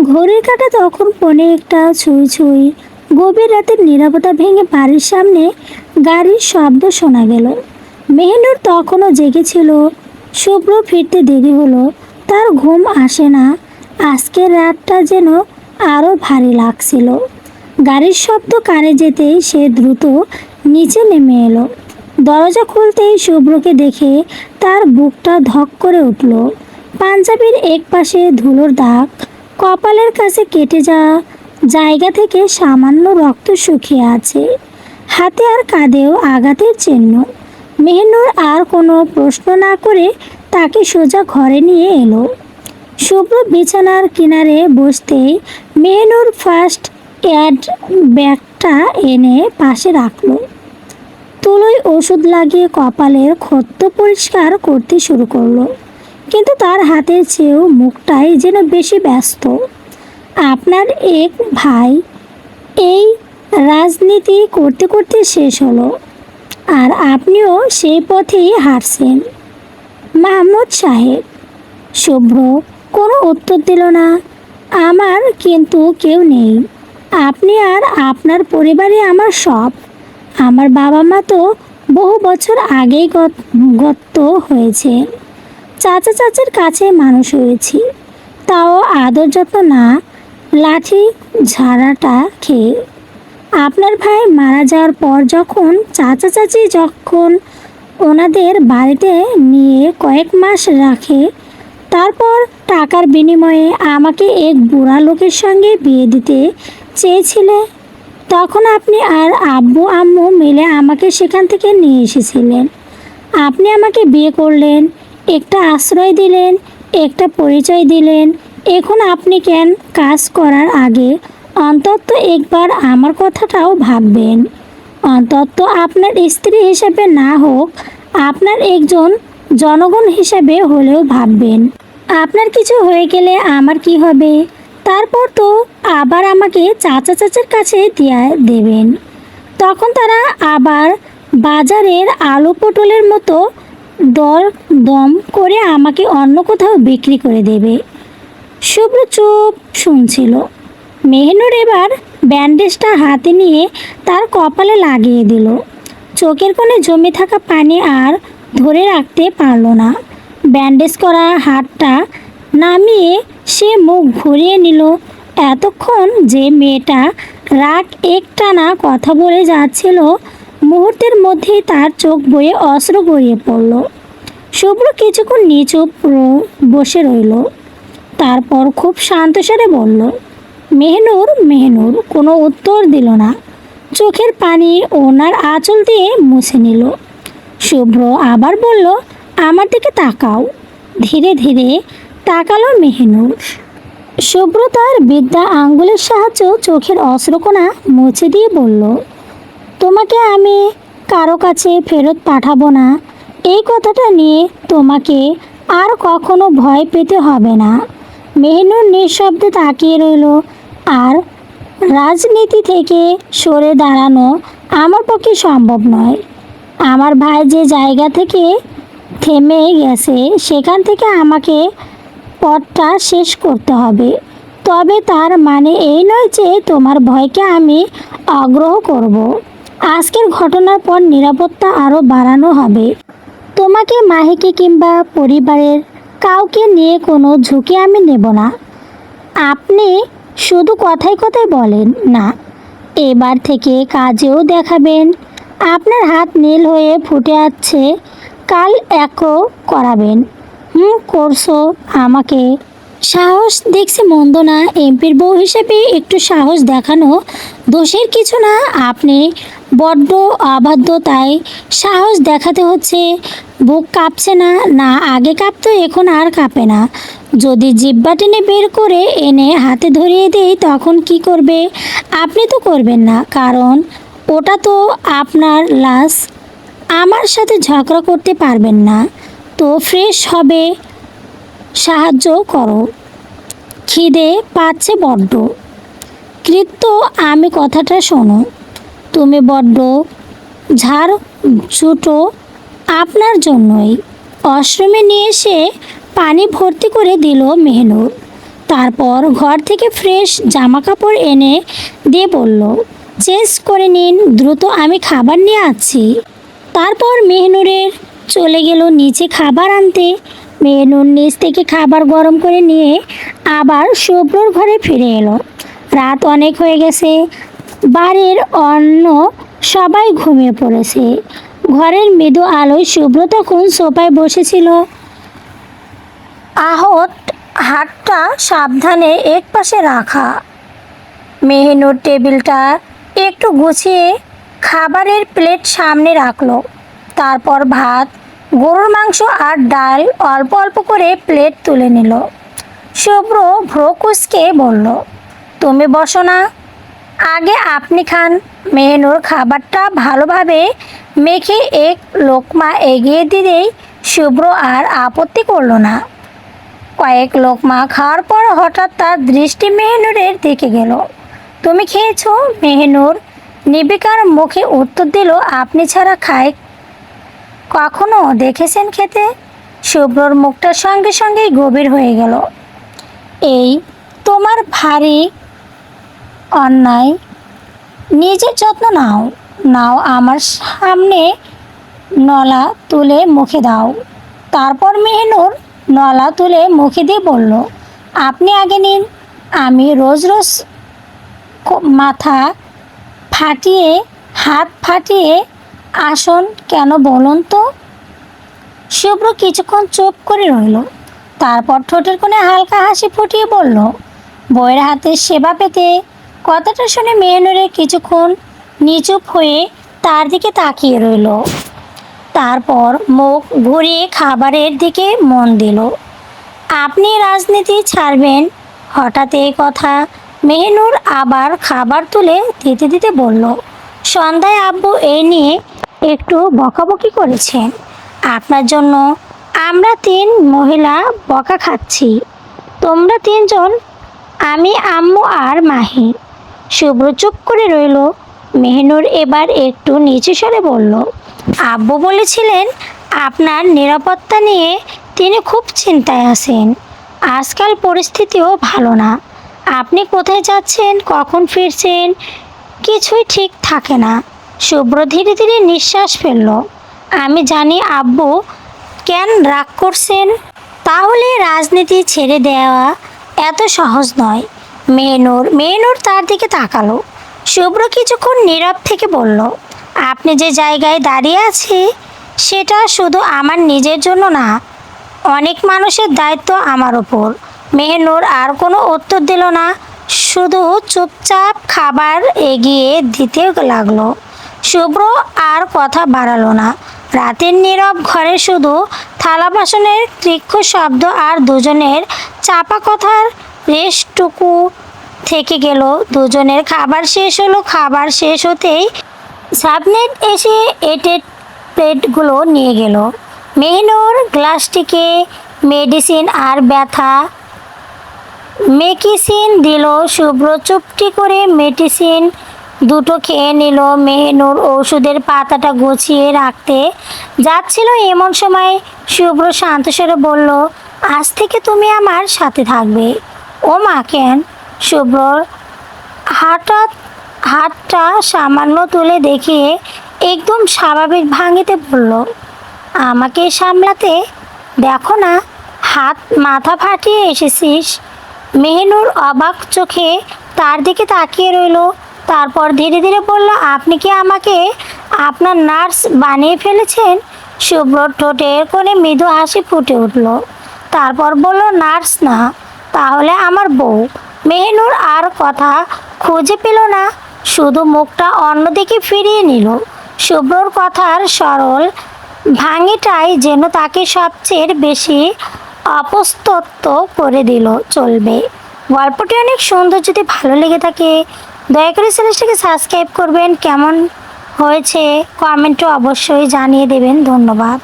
ঘড়ির কাঁটা তখন পৌনে একটা ছুঁই ছুঁই। গভীর রাতের নীরবতা ভেঙে বাড়ির সামনে গাড়ির শব্দ শোনা গেল। মেহনুর তখনও জেগেছিল। শুভ্র ফিরতে দেরি হলো। তার ঘুম আসে না। আজকের রাতটা যেন আরও ভারী লাগছিল। গাড়ির শব্দ কানে যেতেই সে দ্রুত নিচে নেমে এলো। দরজা খুলতেই শুভ্রকে দেখে তার বুকটা ধক করে উঠল। পাঞ্জাবির এক পাশে ধুলোর দাগ, কপালের কাছে কেটে যাওয়া জায়গা থেকে সামান্য রক্ত শুকিয়ে আছে। হাতে আর কাঁধেও আঘাতের চিহ্ন। মেহনুর আর কোনো প্রশ্ন না করে তাকে সোজা ঘরে নিয়ে এলো। শুভ্র বিছানার কিনারে বসতেই মেহনুর ফার্স্ট এড ব্যাগটা এনে পাশে রাখলো। তুলোয় ওষুধ লাগিয়ে কপালের ক্ষত পরিষ্কার করতে শুরু করলো। কিন্তু তার হাতের চেয়েও মুখটাই যেন বেশি ব্যস্ত। আপনার এক ভাই এই রাজনীতি করতে করতে শেষ হলো, আর আপনিও সেই পথেই হাঁটছেন। মাহমুদ সাহেব। শুভ্র কোনো উত্তর দিল না। আমার কিন্তু কেউ নেই। আপনি আর আপনার পরিবারই আমার সব। আমার বাবা মা তো বহু বছর আগেই গত হয়েছে। চাচা চাচির কাছে মানুষ হয়েছি, তাও আদর যত্ন না, লাঠি ঝাড়াটা খেয়ে। আপনার ভাই মারা যাওয়ার পর যখন চাচা চাচি ওনাদের বাড়িতে নিয়ে কয়েক মাস রাখে, তারপর টাকার বিনিময়ে আমাকে এক বুড়া লোকের সঙ্গে বিয়ে দিতে চেয়েছিলে, তখন আপনি আর আব্বু আম্মু মিলে আমাকে সেখান থেকে নিয়ে এসেছিলেন। আপনি আমাকে বিয়ে করলেন, একটা আশ্রয় দিলেন, একটা পরিচয় দিলেন। এখন আপনি কেন কাজ করার আগে অন্তত একবার আমার কথাটাও ভাববেন? অন্তত আপনার স্ত্রী হিসেবে না হোক, আপনার একজন জনগণ হিসেবে হলেও ভাববেন। আপনার কিছু হয়ে গেলে আমার কি হবে? তারপর তো আবার আমাকে চাচা চাচার কাছে দিয়ে দেবেন। তখন তারা আবার বাজারের আলু পটলের মতো দর দম করে আমাকে অন্য কোথাও বিক্রি করে দেবে। শুভ্র চুপ শুনছিল। মেহনুর এবার ব্যান্ডেজটা হাতে নিয়ে তার কপালে লাগিয়ে দিল। চোখের কোণে জমে থাকা পানি আর ধরে রাখতে পারল না। ব্যান্ডেজ করা হাতটা নামিয়ে সে মুখ ঘুরিয়ে নিল। এতক্ষণ যে মেয়েটা রাগ একটানা কথা বলে যাচ্ছিল, মুহূর্তের মধ্যেই তার চোখ বয়ে অশ্রু গড়িয়ে পড়ল। শুভ্র কিছুক্ষণ নিচুপ বসে রইল। তারপর খুব শান্ত স্বরে বলল, মেহনুর। মেহনুর কোনো উত্তর দিল না। চোখের পানি ওনার আঁচল দিয়ে মুছে নিল। শুভ্র আবার বলল, আমার দিকে তাকাও। ধীরে ধীরে তাকালো মেহনুর। শুভ্র তার বিদ্যা আঙ্গুলের সাহায্যে চোখের অশ্রুকণা মুছে দিয়ে বলল, তোমাকে আমি কারো কাছে ফেরত পাঠাবো না। এই কথাটা নিয়ে তোমাকে আর কখনো ভয় পেতে হবে না। মেহনুর নিঃশব্দে তাকিয়ে রইল। আর রাজনীতি থেকে সরে দাঁড়ানো আমার পক্ষে সম্ভব নয়। আমার ভাই যে জায়গা থেকে থেমে গেছে, সেখান থেকে আমাকে পথটা শেষ করতে হবে। তবে তার মানে এই নয় যে তোমার ভয়কে আমি আগ্রহ করব। আজকের ঘটনার পর নিরাপত্তা আরও বাড়ানো হবে। তোমাকে, মাহিকে কিংবা পরিবারের কাউকে নিয়ে কোনো ঝুঁকি আমি নেব না। আপনি শুধু কথায় কথায় বলেন না, এবার থেকে কাজেও দেখাবেন। আপনার হাত নীল হয়ে ফুটে আছে, কাল একও করাবেন। করছো আমাকে। সাহস দেখছি মন্দ না। এমপির বউ হিসেবে একটু সাহস দেখানো দোষের কিছু না। আপনি বড্ড অবাধ্য, তাই সাহস দেখাতে হচ্ছে। বুক কাঁপছে না? না, আগে কাঁপতো, এখন আর কাঁপে না। যদি জিহ্বা টেনে বের করে এনে হাতে ধরিয়ে দেই, তখন কি করবে? আপনি তো করবেন না, কারণ ওটা তো আপনার লাশ। আমার সাথে ঝগড়া করতে পারবেন না তো ফ্রেশ হবে। সাহায্য করো, খিদে পাচ্ছে বড্ড। কৃত্য আমি কথাটা শোনো। তুমি বড্ড ঝাড় ছুটো, আপনার জন্যই। অশ্রমে নিয়ে এসে পানি ভর্তি করে দিল মেহনুর। তারপর ঘর থেকে ফ্রেশ জামা কাপড় এনে দিয়ে বলল, চেঞ্জ করে নিন দ্রুত, আমি খাবার নিয়ে আসছি। তারপর মেহনুরের চলে গেল নিচে খাবার আনতে। মেহনুর নিচ থেকে খাবার গরম করে নিয়ে আবার শুভ্রর ঘরে ফিরে এলো। রাত অনেক হয়ে গেছে, বাড়ির অন্য সবাই ঘুমিয়ে পড়েছে। ঘরের মৃদু আলোয় শুভ্র তখন সোফায় বসেছিল। আহত হাতটা সাবধানে এক পাশে রাখা। মেহনুর টেবিলটা একটু গুছিয়ে খাবারের প্লেট সামনে রাখলো। তারপর ভাত, গরুর মাংস আর ডাল অল্প অল্প করে প্লেট তুলে নিল। শুভ্র ভ্রু কুঁচকে বলল, তুমি বসো না, আগে আপনি খান। মেহনুর খাবারটা ভালোভাবে মেখে এক লোকমা এগিয়ে দিলেই শুভ্র আর আপত্তি করলো না। কয়েক লোকমা খাওয়ার পর হঠাৎ তার দৃষ্টি মেহনুরের দিকে গেল। তুমি খেয়েছো? মেহনুর নির্বিকার মুখে উত্তর দিল, আপনি ছাড়া খায় কখনো দেখেছেন খেতে? শুভ্রর মুখটা সঙ্গে সঙ্গেই গভীর হয়ে গেল। এই তোমার ভারী অন্যায়, নিজের যত্ন নাও, নাও আমার সামনে নলা তুলে মুখে দাও। তারপর মেহনুর নলা তুলে মুখে দিয়ে বলল, আপনি আগে নিন, আমি রোজ রোজ মাথা ফাটিয়ে হাত ফাটিয়ে আসন কেন বলুন তো? শুভ্র কিছুক্ষণ চুপ করে রইল। তারপর ঠোঁটের কোণে হালকা হাসি ফুটিয়ে বলল, বউয়ের হাতের সেবা পেতে। কথাটা শুনে মেহনুরের কিছুক্ষণ নিচুপ হয়ে তার দিকে তাকিয়ে রইল। তারপর মুখ ঘুরিয়ে খাবারের দিকে মন দিল। আপনি রাজনীতি ছাড়বেন? হঠাৎ এই কথা মেহনুর আবার খাবার তুলে দিতে দিতে বলল, সন্ধ্যায় আব্বু এই নিয়ে একটু বকাবকি করেছেন। আপনার জন্য আমরা 3 মহিলা বকা খাচ্ছি। তোমরা 3 জন, আমি, আম্মু আর মাহি। শুভ্র চুপ করে রইল। মেহনুর এবার একটু নিচু স্বরে বলল, আব্বু বলেছিলেন আপনার নিরাপত্তা নিয়ে তিনি খুব চিন্তায় আছেন। আজকাল পরিস্থিতিও ভালো না। আপনি কোথায় যাচ্ছেন, কখন ফিরছেন, কিছুই ঠিক থাকে না। শুভ্র ধীরে ধীরে নিঃশ্বাস ফেলল। আমি জানি আব্বু কেন রাগ করছেন। তাহলে রাজনীতি ছেড়ে দেওয়া এত সহজ নয়। মেহনুর তার দিকে তাকালো। শুভ্র কিছুক্ষণ নীরব থেকে বলল, আপনি যে জায়গায় দাঁড়িয়ে আছে সেটা শুধু আমার নিজের জন্য না, অনেক মানুষের দায়িত্ব আমার ওপর। মেহনুর আর কোনো উত্তর দিল না, শুধু চুপচাপ খাবার এগিয়ে দিতে লাগলো। শুভ্র আর কথা বাড়ালো না। রাতের নীরব ঘরে শুধু থালা বাসনের তীক্ষ্ণ শব্দ আর দুজনের চাপা কথার রেশটুকু থেকে গেল। দুজনের খাবার শেষ হলো। খাবার শেষ হতেই সাবনেট এসে এঁটের প্লেটগুলো নিয়ে গেল। মেহনুর গ্লাসটিকে মেডিসিন আর ব্যথা মেডিসিন দিল। শুভ্র চুপটি করে মেডিসিন দুটো খেয়ে নিল। মেহনুর ওষুধের পাতাটা গুছিয়ে রাখতে যাচ্ছিল এমন সময় শুভ্র শান্তস্বরে বলল, আজ থেকে তুমি আমার সাথে থাকবে। ও মা, কেন? শুভ্রর হঠাৎ হাতটা সামান্য তুলে দেখিয়ে একদম স্বাভাবিক ভাঙিতে বলল, আমাকে সামলাতে দেখো না, মাথা ফাটিয়ে এসেছিস। মেহনুর অবাক চোখে তার দিকে তাকিয়ে রইল। তারপর ধীরে ধীরে বলল, আপনি কি আমাকে আপনার নার্স বানিয়ে ফেলেছেন? শুভ্রর ঠোঁটের কোণে মৃদু হাসি ফুটে উঠল। তারপর বলল, নার্স না, তাহলে আমার বউ। মেহনুর আর কথা খুঁজে পেল না, শুধু মুখটা অন্যদিকে ফিরিয়ে নিল। শুভ্রর কথার সরল ভাঙিটাই যেন তাকে সবচেয়ে বেশি অপস্তত্ব করে দিল। চলবে। গল্পটি অনেক সুন্দর। যদি ভালো লেগে থাকে দয়া করে চ্যানেলটিকে সাবস্ক্রাইব করবেন। কেমন হয়েছে কমেন্টে অবশ্যই জানিয়ে দেবেন। ধন্যবাদ।